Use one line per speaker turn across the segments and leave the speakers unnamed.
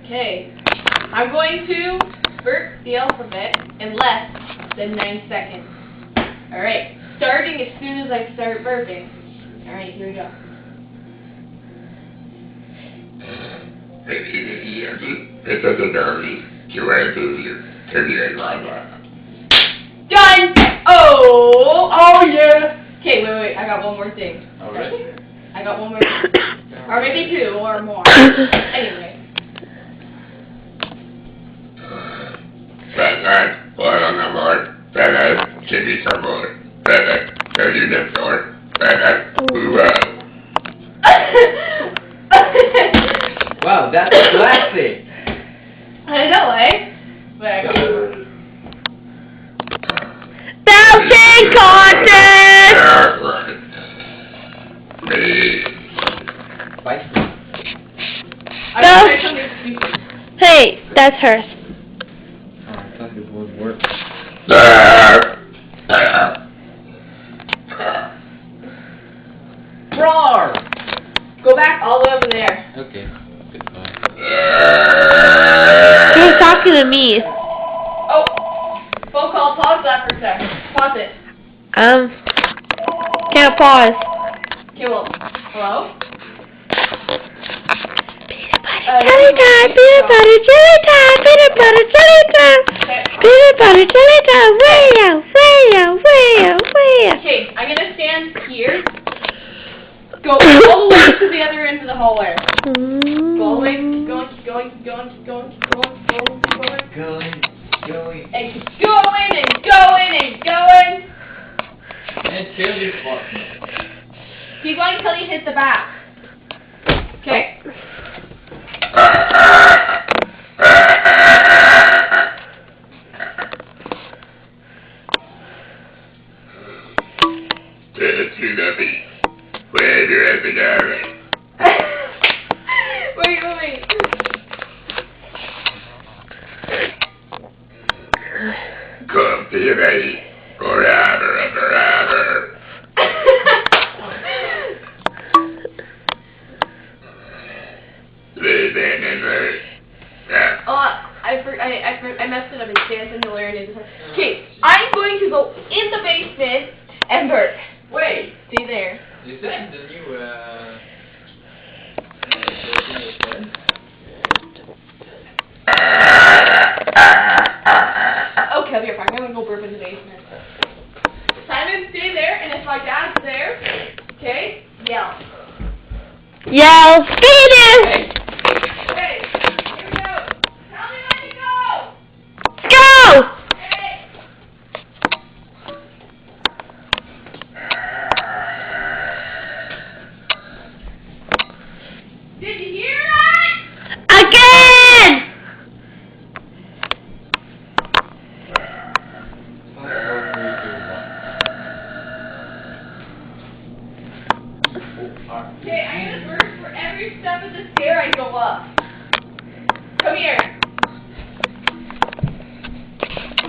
Okay. I'm going to burp the alphabet in less than 9 seconds. Alright. Starting as soon as I start burping. Alright, here we go. Done! Oh yeah! Okay, wait, I got one more thing.
Alright.
I got one more thing. Or maybe two or more. Anyway.
Wow, that's classic!
I know, eh? But I got one more.
BurpingGoddess! Hey, that's hers.
Oh, I thought it would work. Roar!
Go back all the way over there.
Okay, goodbye.
He was talking to me.
Oh! Phone call, pause that for a second. Pause it.
Can't pause.
Okay, well, hello?
Jelly time, peanut butter jelly time, peanut butter jelly time, peanut butter jelly time, way out, way out, way out, way out.
Okay, I'm gonna stand here. Go all the way to the other end of the hallway. Go all the way, keep going, keep going, keep going, keep going, keep going, keep going, keep going.
Going.
And keep going and going and going.
Until you fall.
Keep going until you hit the back. Okay. Wait.
Come to you, baby, forever and forever.
I messed it up and danced and learned. Okay, I'm going to go in the basement and burp.
Wait!
Stay there.
Is that the new,
Okay, I'll be right back. I'm gonna go burp in the basement. Simon, stay there, and if my dad's there, okay, yell.
Yell, Venus!
Hey, here we go. Tell me when to go.
Go!
Hey. Did you hear that?
Again!
Okay, I'm gonna burp for every step of the stair I go up. Come here.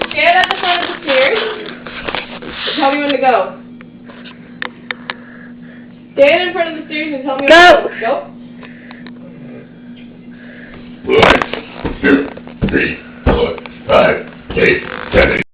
Stand at the front of the stairs. Tell me when to go. Stand in front of the stairs and tell me when to go. Go.
1, 2, 3, 4, 5, 6, 7.